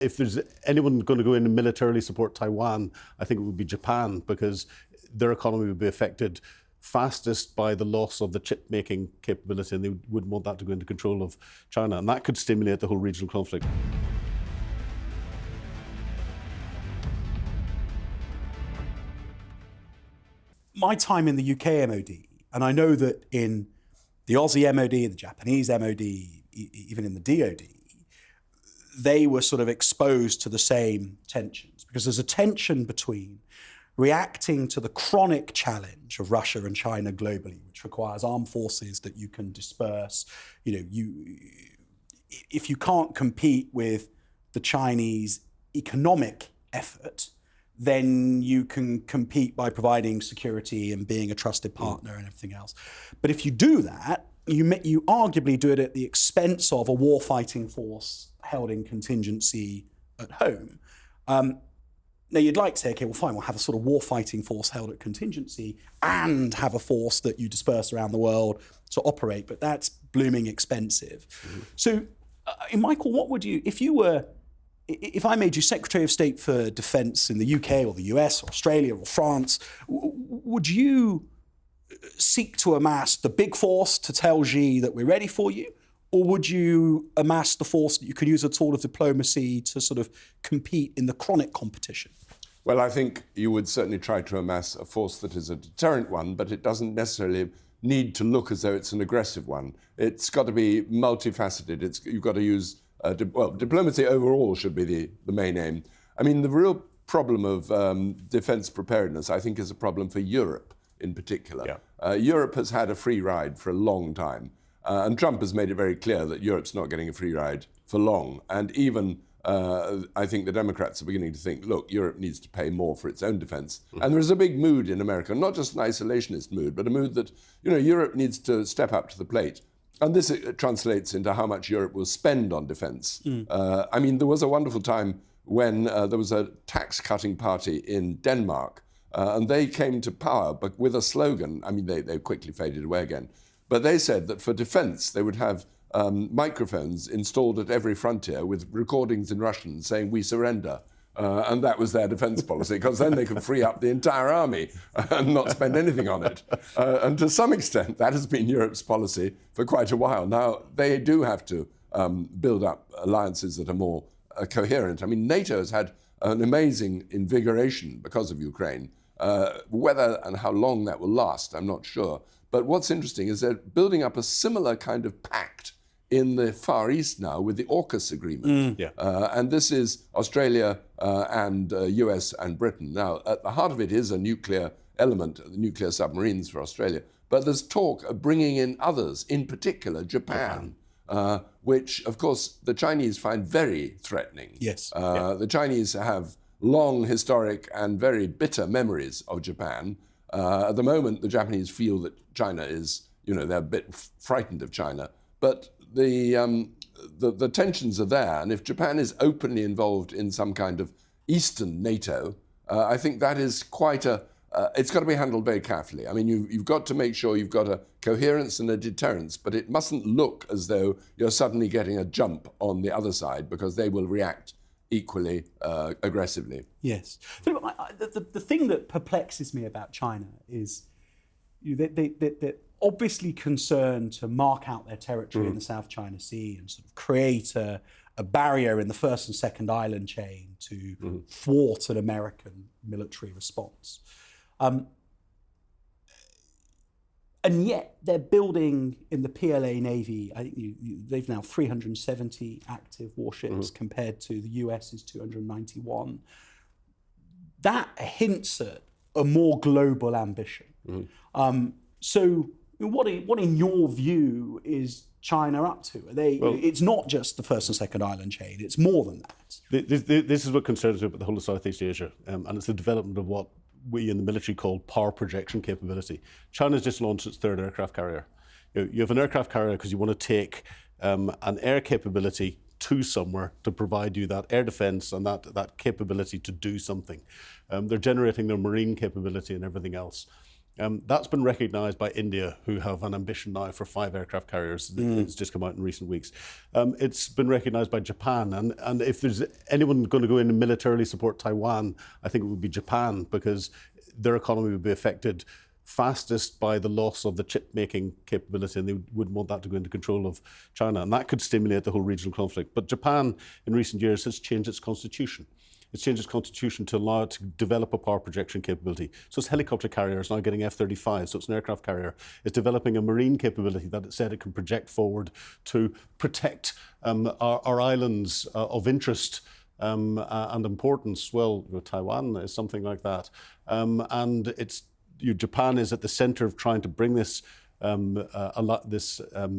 If there's anyone going to go in and militarily support Taiwan, I think it would be Japan, because their economy would be affected fastest by the loss of the chip-making capability, and they wouldn't want that to go into control of China, and that could stimulate the whole regional conflict. My time in the UK MOD, and I know that in the Aussie MOD, the Japanese MOD, even in the DOD, they were sort of exposed to the same tensions, because there's a tension between reacting to the chronic challenge of Russia and China globally, which requires armed forces that you can disperse. If you can't compete with the Chinese economic effort, then you can compete by providing security and being a trusted partner and everything else. But if you do that, you arguably do it at the expense of a war-fighting force held in contingency at home. Now, you'd like to say, okay, well, fine, we'll have a sort of war-fighting force held at contingency and have a force that you disperse around the world to operate, but that's blooming expensive. So, Michael, what would you, if I made you Secretary of State for Defence in the UK or the US or Australia or France, would you seek to amass the big force to tell Xi that we're ready for you? Or would you amass the force that you could use a tool of diplomacy to sort of compete in the chronic competition? Well, I think you would certainly try to amass a force that is a deterrent one, but it doesn't necessarily need to look as though it's an aggressive one. It's got to be multifaceted. You've got to use, diplomacy overall should be the main aim. I mean, the real problem of defence preparedness, I think, is a problem for Europe in particular. Yeah. Europe has had a free ride for a long time. And Trump has made it very clear that Europe's not getting a free ride for long. And even, I think the Democrats are beginning to think, look, Europe needs to pay more for its own defense. And there is a big mood in America, not just an isolationist mood, but a mood that, Europe needs to step up to the plate. And this translates into how much Europe will spend on defense. I mean, there was a wonderful time when there was a tax-cutting party in Denmark, and they came to power, but with a slogan. I mean, they quickly faded away again. But they said that for defense, they would have microphones installed at every frontier with recordings in Russian saying, "We surrender." And that was their defense policy, because then they could free up the entire army and not spend anything on it. And to some extent, that has been Europe's policy for quite a while. Now, they do have to build up alliances that are more coherent. I mean, NATO has had an amazing invigoration because of Ukraine. Whether and how long that will last, I'm not sure. But what's interesting is they're building up a similar kind of pact in the Far East now with the Aukus agreement. And this is Australia and US and Britain. Now, at the heart of it is a nuclear element, the nuclear submarines for Australia. But there's talk of bringing in others, in particular Japan, which, of course, the Chinese find very threatening. Yes. The Chinese have long, historic and very bitter memories of Japan. At the moment, the Japanese feel that China is, they're a bit frightened of China. But the tensions are there. And if Japan is openly involved in some kind of Eastern NATO, I think that is quite it's got to be handled very carefully. I mean, you've got to make sure you've got a coherence and a deterrence, but it mustn't look as though you're suddenly getting a jump on the other side, because they will react equally aggressively. Yes. The thing that perplexes me about China is they're obviously concerned to mark out their territory in the South China Sea and sort of create a barrier in the first and second island chain to thwart an American military response. And yet they're building in the PLA Navy, I think they've now 370 active warships compared to the US's 291. That hints at a more global ambition. So what in your view is China up to? Are they? Well, it's not just the first and second island chain, it's more than that. This is what concerns me about the whole of Southeast Asia, and it's the development of what we in the military call power projection capability. China's just launched its third aircraft carrier. You have an aircraft carrier because you want to take an air capability to somewhere to provide you that air defense and that capability to do something. They're generating their marine capability and everything else. That's been recognised by India, who have an ambition now for 5 aircraft carriers. It's just come out in recent weeks. It's been recognised by Japan. And if there's anyone going to go in and militarily support Taiwan, I think it would be Japan, because their economy would be affected fastest by the loss of the chip-making capability, and they wouldn't want that to go into control of China. And that could stimulate the whole regional conflict. But Japan, in recent years, has changed its constitution. It's changed its constitution to allow it to develop a power projection capability. So its helicopter carrier is now getting F-35, so it's an aircraft carrier. It's developing a marine capability that it said it can project forward to protect our islands of interest and importance. Well, Taiwan is something like that. And Japan is at the centre of trying to bring this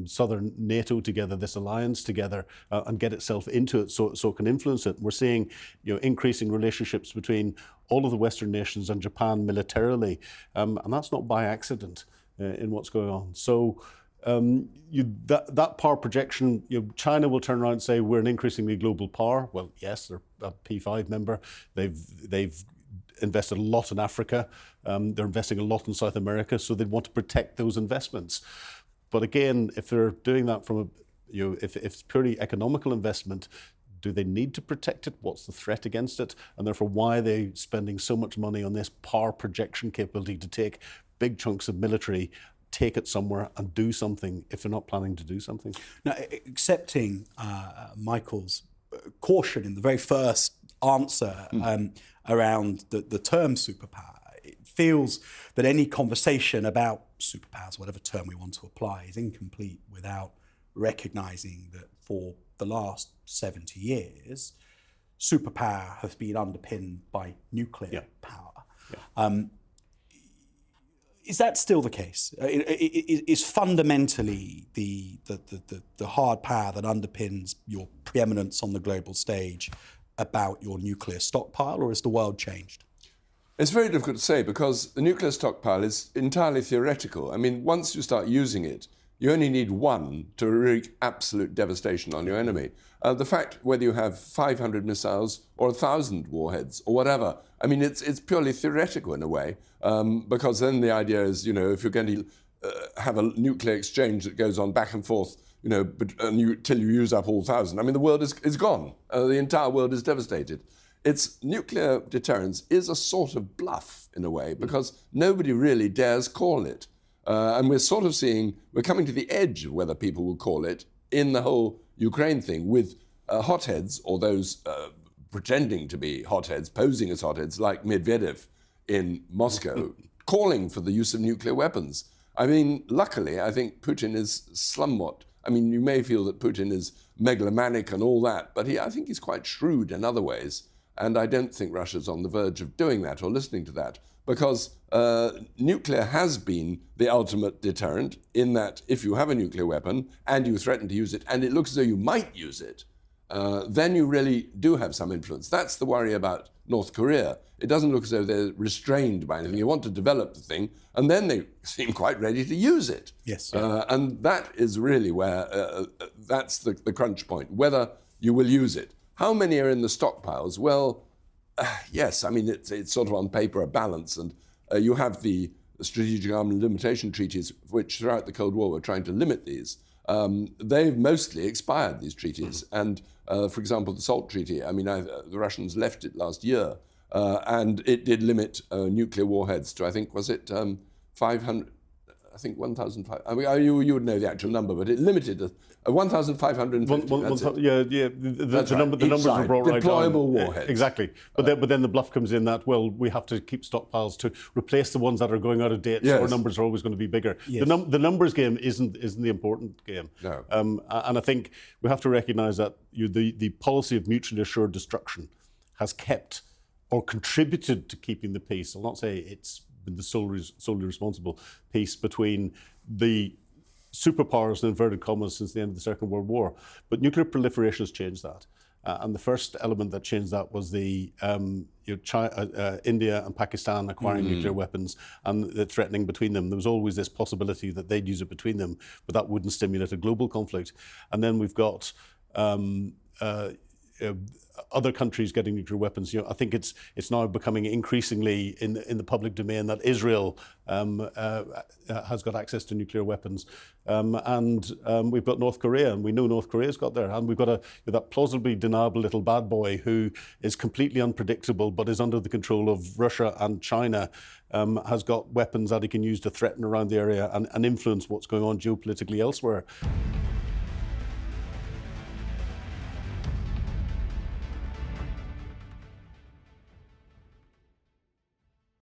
southern NATO together, this alliance together, and get itself into it so it can influence it. We're seeing increasing relationships between all of the Western nations and Japan militarily, and that's not by accident in what's going on. So that power projection, China will turn around and say we're an increasingly global power. Well, yes, they're a P5 member. They've invested a lot in Africa. They're investing a lot in South America, so they want to protect those investments. But again, if they're doing that from if it's purely economical investment, do they need to protect it? What's the threat against it? And therefore, why are they spending so much money on this power projection capability to take big chunks of military, take it somewhere and do something if they're not planning to do something? Now, accepting Michael's caution in the very first answer around the term superpower, it feels that any conversation about superpowers, whatever term we want to apply, is incomplete without recognising that for the last 70 years, superpower has been underpinned by nuclear power. Yeah. Is that still the case? Is fundamentally the hard power that underpins your preeminence on the global stage about your nuclear stockpile, or has the world changed? It's very difficult to say, because the nuclear stockpile is entirely theoretical. I mean, once you start using it, you only need one to wreak absolute devastation on your enemy. The fact whether you have 500 missiles or 1,000 warheads or whatever, I mean, it's purely theoretical in a way, because then the idea is, if you're going to have a nuclear exchange that goes on back and forth, till you use up all 1,000, I mean, the world is gone. The entire world is devastated. Nuclear deterrence is a sort of bluff in a way, because nobody really dares call it. And we're coming to the edge of whether people will call it in the whole Ukraine thing, with hotheads, or those pretending to be hotheads, posing as hotheads, like Medvedev in Moscow, calling for the use of nuclear weapons. I mean, luckily, I think Putin is somewhat, you may feel that Putin is megalomaniac and all that, but I think he's quite shrewd in other ways. And I don't think Russia's on the verge of doing that or listening to that, because nuclear has been the ultimate deterrent, in that if you have a nuclear weapon and you threaten to use it, and it looks as though you might use it, then you really do have some influence. That's the worry about North Korea. It doesn't look as though they're restrained by anything. You want to develop the thing, and then they seem quite ready to use it. Yes. And that is really where, that's the crunch point, whether you will use it. How many are in the stockpiles? Well, yes, it's sort of on paper a balance, and you have the strategic arms limitation treaties, which throughout the Cold War were trying to limit these. They've mostly expired, these treaties. And for example, the SALT treaty, the Russians left it last year, and it did limit nuclear warheads to, I think, was it 500? I think 1,500. You would know the actual number, but it limited 1,550. The numbers are brought right down. Deployable warheads. Exactly. But then the bluff comes in that, well, we have to keep stockpiles to replace the ones that are going out of date, so our numbers are always going to be bigger. Yes. The numbers game isn't the important game. No. And I think we have to recognise that the policy of mutually assured destruction has kept or contributed to keeping the peace. I'll not say it's been the solely responsible peace between the superpowers, in inverted commas, since the end of the Second World War. But nuclear proliferation has changed that. And the first element that changed that was the India and Pakistan acquiring nuclear weapons and the threatening between them. There was always this possibility that they'd use it between them, but that wouldn't stimulate a global conflict. And then we've got other countries getting nuclear weapons. I think it's now becoming increasingly in the public domain that Israel has got access to nuclear weapons, and we've got North Korea, and we know North Korea's got there, and we've got that plausibly deniable little bad boy who is completely unpredictable but is under the control of Russia and China, has got weapons that he can use to threaten around the area and influence what's going on geopolitically elsewhere.